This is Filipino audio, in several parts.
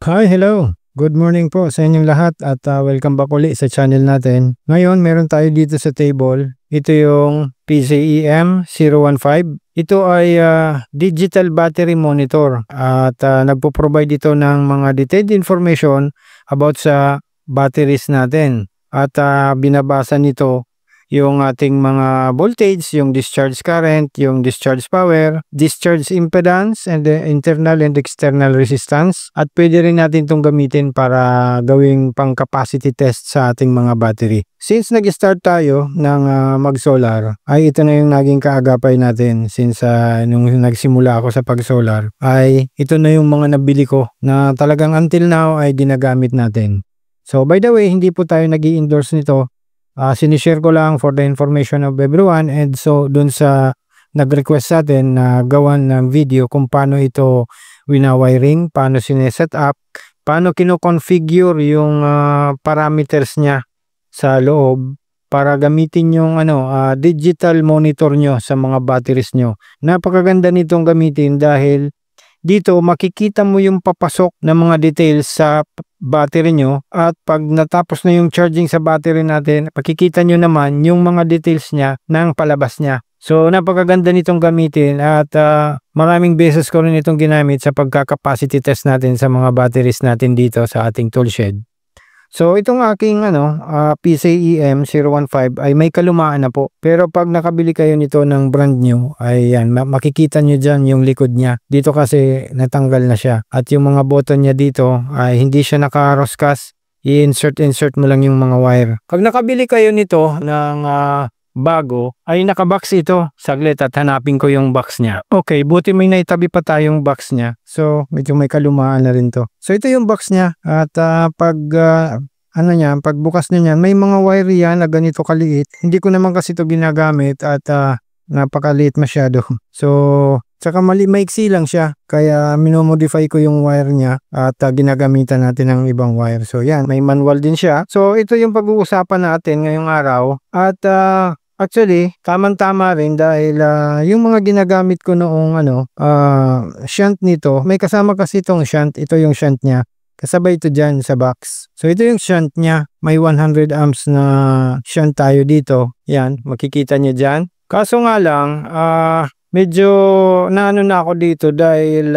Hi, hello! Good morning po sa inyong lahat at welcome back ulit sa channel natin. Ngayon, meron tayo dito sa table. Ito yung PCEM015. Ito ay digital battery monitor at nagpo-provide ito ng mga detailed information about sa batteries natin. At binabasa nito yung ating mga voltage, yung discharge current, yung discharge power, discharge impedance, and the internal and external resistance. At pwede rin natin itong gamitin para gawing pang capacity test sa ating mga battery. Since nag-start tayo ng mag-solar, ay ito na yung naging kaagapay natin. Since nung nagsimula ako sa pag-solar, ay ito na yung mga nabili ko na talagang until now ay ginagamit natin. So by the way, hindi po tayo nag-i-endorse nito. Sinishare ko lang for the information of everyone, and so dun sa nag-request sa atin na gawan ng video kung paano ito wina-wiring, paano sineset up, paano kino-configure yung parameters niya sa loob para gamitin yung digital monitor nyo sa mga batteries nyo. Napakaganda nitong gamitin dahil dito makikita mo yung papasok ng mga details sa battery nyo, at pag natapos na yung charging sa battery natin, makikita nyo naman yung mga details niya ng palabas niya. So napakaganda nitong gamitin at maraming beses ko rin itong ginamit sa pagka-capacity test natin sa mga batteries natin dito sa ating toolshed. So itong aking PCEM015 ay may kalumaan na po. Pero pag nakabili kayo nito ng brand new, ay yan, makikita nyo dyan yung likod niya. Dito kasi natanggal na siya. At yung mga button niya dito ay hindi siya naka-roscas. I-insert mo lang yung mga wire. Pag nakabili kayo nito ng bago, ay nakabox ito. Saglit at hanapin ko yung box niya. Okay, buti may naitabi pa tayong box niya. So medyo may kalumaan na rin to. So ito yung box niya. At pagbukas niya, may mga wire yan na ganito kaliit. Hindi ko naman kasi ito ginagamit at napakaliit masyado. So tsaka maiksi lang siya. Kaya minomodify ko yung wire niya at ginagamitan natin ng ibang wire. So yan, may manual din siya. So ito yung pag-uusapan natin ngayong araw. At actually, tamang-tama rin dahil yung mga ginagamit ko noong shunt nito, may kasama kasi itong shunt. Ito yung shunt niya. Kasabay ito dyan sa box. So ito yung shunt niya. May 100 amps na shunt tayo dito. Yan, makikita niyo dyan. Kaso nga lang, medyo naano na ako dito dahil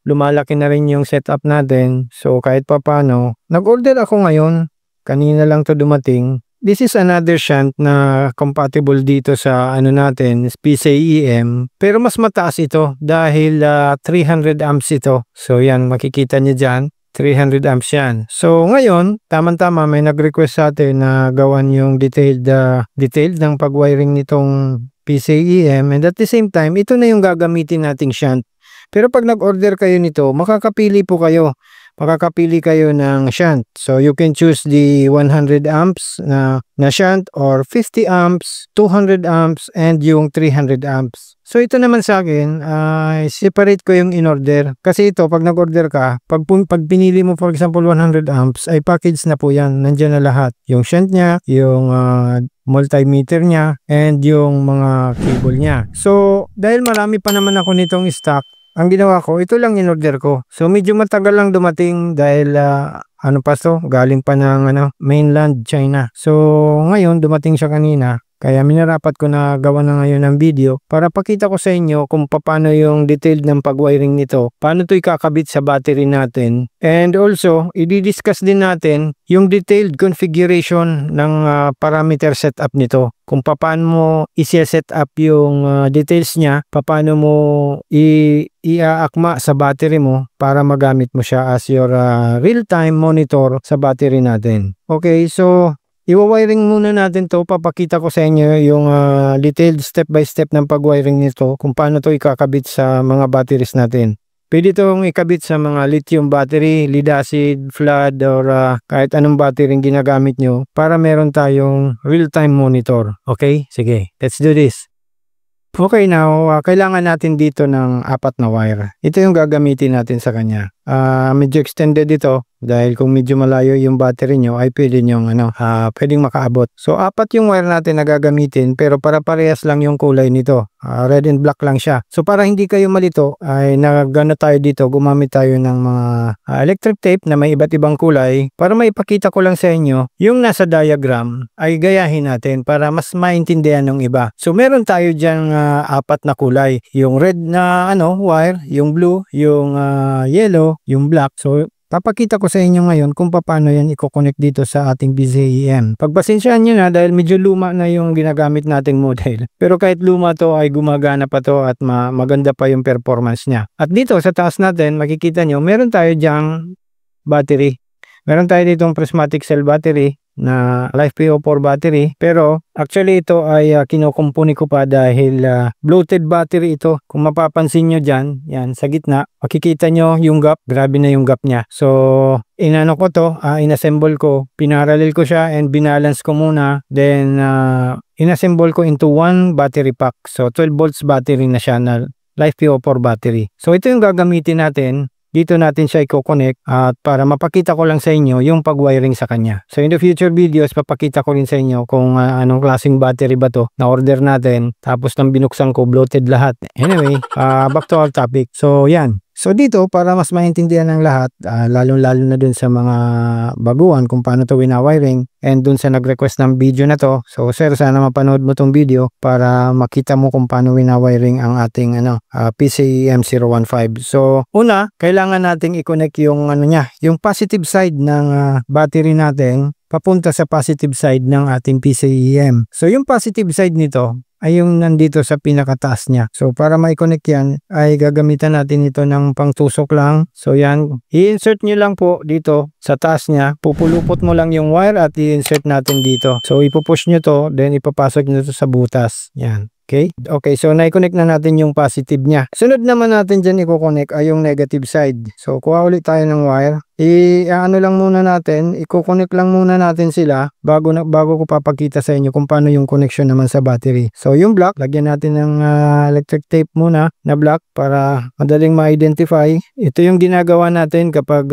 lumalaki na rin yung setup natin. So kahit papano, nag-order ako ngayon. Kanina lang to dumating. This is another shunt na compatible dito sa natin, PCEM. Pero mas mataas ito dahil 300 amps ito. So yan, makikita niyo dyan. 300 amps yan. So ngayon, tama-tama may nag-request sa atin na gawan yung detailed ng pag-wiring nitong PCEM, and at the same time, ito na yung gagamitin nating shunt. Pero pag nag-order kayo nito, makakapili kayo ng shunt. So you can choose the 100 amps na shunt or 50 amps, 200 amps, and yung 300 amps. So ito naman sa akin, separate ko yung in-order. Kasi ito, pag nag-order ka, pag pinili mo for example 100 amps, ay package na po yan. Nandiyan na lahat. Yung shunt niya, yung multimeter niya, and yung mga cable niya. So dahil marami pa naman ako nitong stock, ang ginawa ko, ito lang in-order ko. So medyo matagal lang dumating dahil galing pa ng mainland China. So ngayon dumating siya kanina. Kaya minarapat ko na gawa na ngayon ng video para pakita ko sa inyo kung paano yung detailed ng pag-wiring nito. Paano ito ikakabit sa battery natin. And also, i-discuss din natin yung detailed configuration ng parameter setup nito. Kung paano mo i-set up yung details niya, paano mo iaakma sa battery mo para magamit mo siya as your real-time monitor sa battery natin. Okay, so i-wiring muna natin to. Papakita ko sa inyo yung detailed step by step ng pag-wiring nito kung paano to ikakabit sa mga batteries natin. Pwede itong ikabit sa mga lithium battery, lead acid, flood, or kahit anong battery ginagamit nyo para meron tayong real-time monitor. Okay? Sige, let's do this. Okay, now, kailangan natin dito ng 4 na wire. Ito yung gagamitin natin sa kanya. medyo extended ito dahil kung medyo malayo yung battery nyo ay pwede nyong pwedeng makaabot. So 4 yung wire natin na gagamitin pero para parehas lang yung kulay nito. Red and black lang siya. So para hindi kayo malito ay tayo dito, gumamit tayo ng mga electric tape na may iba't ibang kulay para maipakita ko lang sa inyo yung nasa diagram ay gayahin natin para mas maintindihan ng iba. So meron tayo dyan 4 na kulay. Yung red na wire, yung blue, yung yellow, yung black. So papakita ko sa inyo ngayon kung paano yan i-connect dito sa ating PCIe. Pagpasensyahan nyo na dahil medyo luma na yung ginagamit nating model. Pero kahit luma to ay gumagana pa to at maganda pa yung performance niya. At dito sa taas natin makikita nyo meron tayo dyang battery. Meron tayo ditong prismatic cell battery na LiFePO4 battery, pero actually ito ay kinukumpuni ko pa dahil bloated battery ito. Kung mapapansin nyo dyan, yan sa gitna, makikita nyo yung gap, grabe na yung gap niya. So inano ko to, inassemble ko, pinarallel ko siya and binalance ko muna, then inassemble ko into one battery pack. So 12 volts battery na siya na LiFePO4 battery. So ito yung gagamitin natin. Dito natin siya i-connect at para mapakita ko lang sa inyo yung pag-wiring sa kanya. So in the future videos, papakita ko rin sa inyo kung anong klaseng battery ba to na order natin. Tapos nang binuksan ko, bloated lahat. Anyway, back to our topic. So yan. So dito, para mas maintindihan ng lahat, lalong-lalo na dun sa mga baguhan kung paano to wina-wiring and dun sa nag-request ng video na to. So sir, sana mapanood mo tong video para makita mo kung paano wina-wiring ang ating PCIe M015. So una, kailangan nating i-connect yung yung positive side ng battery natin papunta sa positive side ng ating PCIe. So yung positive side nito ay yung nandito sa pinakataas niya. So para ma-connect yan ay gagamitan natin ito ng pangtusok lang. So yan, i-insert nyo lang po dito sa taas niya. Pupulupot mo lang yung wire at i-insert natin dito. So ipupush nyo to, then ipapasok nyo to sa butas. Yan. Okay, so na-connect na natin yung positive niya. Sunod naman natin dyan i-connect ay yung negative side. So kuha ulit tayo ng wire. I-connect lang muna natin sila bago ko papakita sa inyo kung paano yung connection naman sa battery. So yung black, lagyan natin ng electric tape muna na black para madaling ma-identify. Ito yung ginagawa natin kapag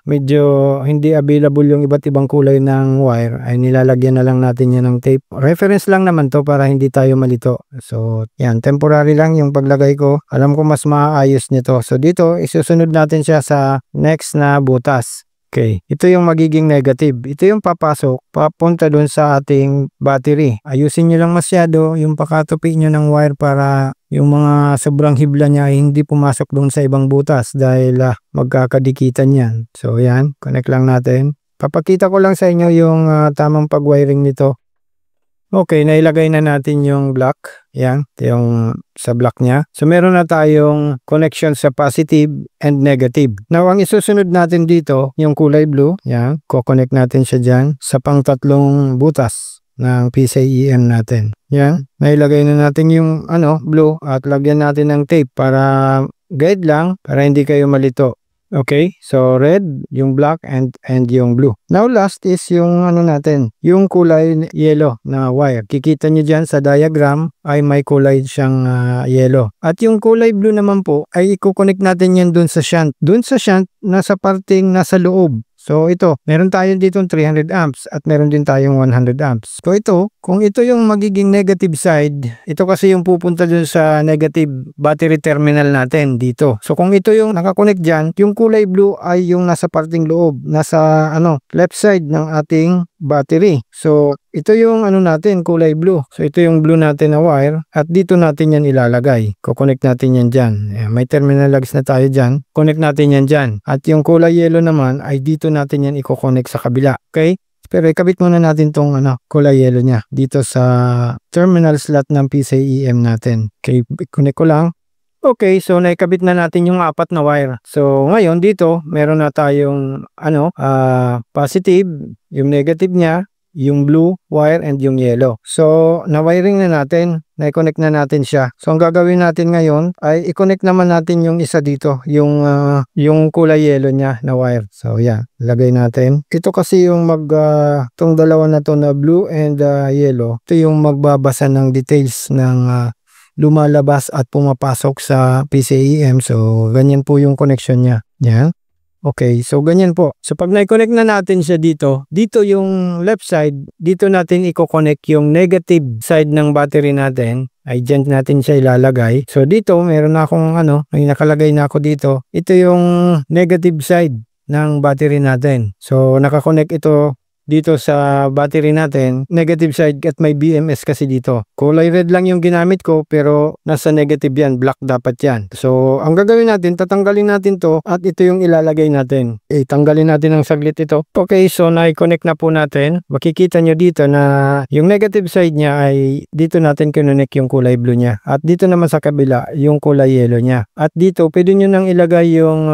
medyo hindi available yung iba't ibang kulay ng wire, ay nilalagyan na lang natin yan ng tape. Reference lang naman to para hindi tayo malito. So yan, temporary lang yung paglagay ko. Alam ko mas maayos nito. So dito, isusunod natin siya sa next na butas. Okay, ito yung magiging negative. Ito yung papasok, papunta dun sa ating battery. Ayusin nyo lang masyado yung pakatupi nyo ng wire para yung mga sobrang hibla niya ay hindi pumasok dun sa ibang butas dahil magkakadikitan yan. So yan, connect lang natin. Papakita ko lang sa inyo yung tamang pag-wiring nito. Okay, nailagay na natin yung black. Yan, yung sa black niya. So meron na tayong connection sa positive and negative. Now, ang isusunod natin dito, yung kulay blue. Yan, ko-connect natin siya dyan sa pang-tatlong butas ng PCIe natin. Yan, nailagay na natin yung blue at lagyan natin ng tape para guide lang, para hindi kayo malito. Okay, so red, yung black, and yung blue. Now last is yung natin, yung kulay yellow na wire. Kikita nyo dyan sa diagram ay may kulay siyang yellow. At yung kulay blue naman po ay i-connect natin yan dun sa shunt. Dun sa shunt, nasa parting nasa loob. So ito, meron tayo ditong 300 amps at meron din tayong 100 amps. So ito, kung ito yung magiging negative side, ito kasi yung pupunta dun sa negative battery terminal natin dito. So kung ito yung nakakonect dyan, yung kulay blue ay yung nasa parting loob, nasa left side ng ating battery. So ito yung natin, kulay blue. So ito yung blue natin na wire at dito natin yan ilalagay. Ko-connect natin yan dyan. May terminal lugs na tayo dyan. Connect natin yan dyan. At yung kulay yellow naman ay dito natin yan i-connect sa kabila. Okay? Pero ikabit muna natin tong kulay yellow niya dito sa terminal slot ng PCIe natin. Okay, connect ko lang. Okay, so naikabit na natin yung 4 na wire. So ngayon dito, meron na tayong positive, yung negative niya, yung blue wire and yung yellow. So na-wiring na natin, na-connect na natin siya. So ang gagawin natin ngayon ay i-connect naman natin yung isa dito, yung kulay yellow niya na wire. So yeah, lagay natin. Ito kasi yung tong dalawa na to na blue and yellow. Ito yung magbabasa ng details ng lumalabas at pumapasok sa PCIe. So ganyan po yung connection niya. Yan. Okay, so ganyan po. So pag na-connect na natin siya dito, dito yung left side, dito natin i-connect yung negative side ng battery natin. Ay dyan natin siya ilalagay. So dito, meron na akong may nakalagay na ako dito. Ito yung negative side ng battery natin. So nakakonect ito dito sa battery natin, negative side at may BMS kasi dito. Kulay red lang yung ginamit ko pero nasa negative yan, black dapat yan. So ang gagawin natin, tatanggalin natin to at ito yung ilalagay natin. Tanggalin natin ng saglit ito. Okay, so na-connect na po natin. Makikita nyo dito na yung negative side niya ay dito natin kinonect yung kulay blue niya. At dito naman sa kabila, yung kulay yellow niya. At dito, pwede nyo nang ilagay yung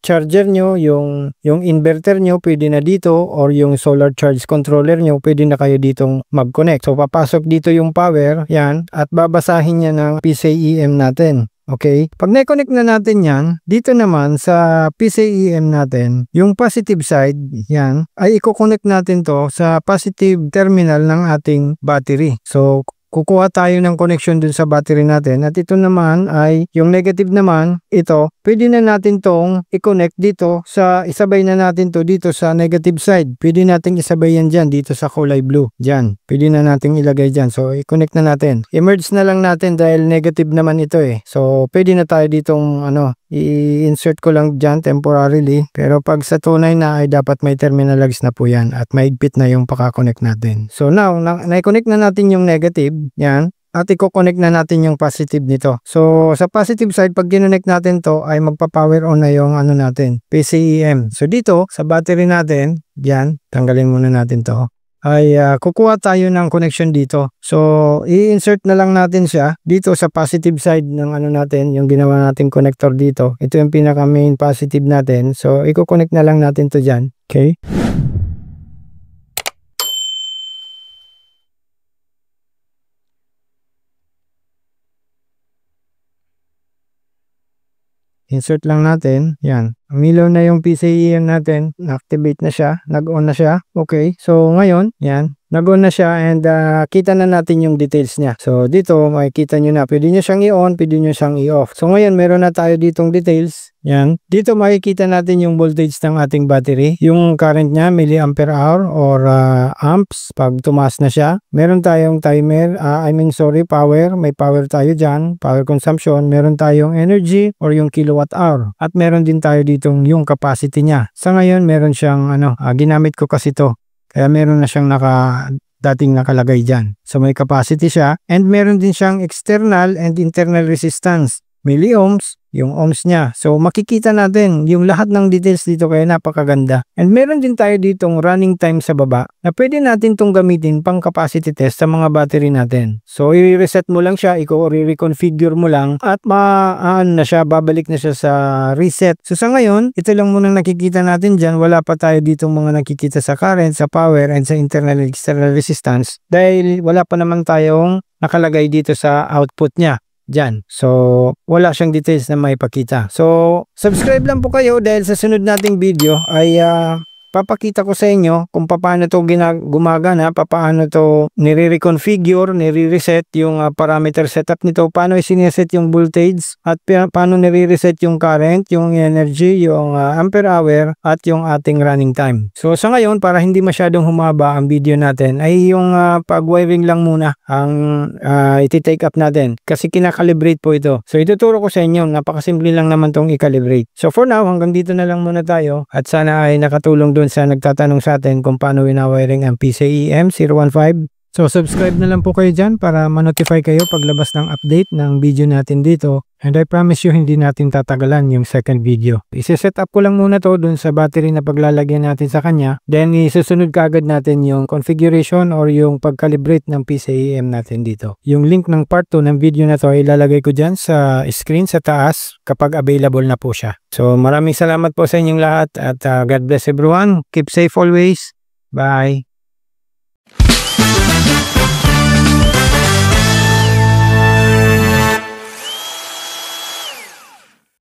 charger nyo, yung inverter nyo, pwede na dito, or yung solar charge controller nyo, pwede na kayo ditong mag-connect. So papasok dito yung power, yan, at babasahin niya ng PCIe natin. Okay? Pag na-connect na natin yan, dito naman sa PCIe natin, yung positive side, yan, ay i-connect natin to sa positive terminal ng ating battery. So kukuha tayo ng connection dun sa battery natin at ito naman ay yung negative naman, ito pwede na natin tong i-connect dito sa isabay na natin to dito sa negative side. Pwede nating isabay yan dyan dito sa kulay blue. Dyan. Pwede na nating ilagay dyan. So i-connect na natin. I-merge na lang natin dahil negative naman ito eh. So pwede na tayo ditong i-insert ko lang dyan temporarily. Pero pag sa tunay na ay dapat may terminalize na po yan at maigpit na yung paka-connect natin. So now, na-connect na natin yung negative. Yan. At i-connect na natin yung positive nito. So sa positive side, pag ginonect natin to ay magpa-power on na yung natin, PCIe. So dito sa battery natin, yan, tanggalin muna natin to. Ay kukuha tayo ng connection dito. So i-insert na lang natin siya dito sa positive side ng natin, yung ginawa nating connector dito. Ito yung pinaka main positive natin. So i-connect na lang natin to dyan. Okay? Insert lang natin. Yan. Umilaw na yung PCIe natin. Na-activate na siya. Nag-on na siya. Okay. So, ngayon, yan. Nag-on na siya and kita na natin yung details niya. So, dito, makikita nyo na. Pwede nyo siyang i-on, pwede nyo siyang i-off. So, ngayon, meron na tayo ditong details. Yan. Dito, makikita natin yung voltage ng ating battery. Yung current niya, milliampere hour or amps. Pag tumaas na siya. Meron tayong timer. Power. May power tayo dyan. Power consumption. Meron tayong energy or yung kilowatt hour. At meron din tayo ditong yung capacity niya. Sa ngayon, meron siyang ginamit ko kasi to. Kaya meron na siyang dating nakalagay dyan. So may capacity siya and meron din siyang external and internal resistance. Milliohms, yung ohms niya. So makikita natin yung lahat ng details dito kaya napakaganda. And meron din tayo ditong running time sa baba na pwede natin tong gamitin pang capacity test sa mga battery natin. So i-reset mo lang siya, i-reconfigure mo lang at babalik na siya sa reset. So sa ngayon, ito lang muna nakikita natin dyan. Wala pa tayo ditong mga nakikita sa current, sa power, and sa internal and external resistance dahil wala pa naman tayong nakalagay dito sa output niya. Dyan. So, wala siyang details na maipakita. So, subscribe lang po kayo dahil sa sunod nating video ay papakita ko sa inyo kung paano to gumagana, paano to nire-reconfigure, nire-reset yung parameter setup nito, paano isineset yung voltage at paano nire-reset yung current, yung energy, yung ampere hour at yung ating running time. So sa ngayon, para hindi masyadong humaba ang video natin ay yung pag-wiring lang muna ang iti-take up natin kasi kinakalibrate po ito. So ituturo ko sa inyo, napakasimple lang naman tong i-calibrate. So for now, hanggang dito na lang muna tayo at sana ay nakatulong doon sa nagtatanong sa atin kung paano winawiring ang PCIe 015. So subscribe na lang po kayo dyan para ma-notify kayo paglabas ng update ng video natin dito. And I promise you hindi natin tatagalan yung second video. Ise-set up ko lang muna to dun sa battery na paglalagyan natin sa kanya. Then isusunod kaagad natin yung configuration or yung pag-calibrate ng PCIe natin dito. Yung link ng part 2 ng video na to ay ilalagay ko dyan sa screen sa taas kapag available na po siya. So maraming salamat po sa inyong lahat at God bless everyone. Keep safe always. Bye.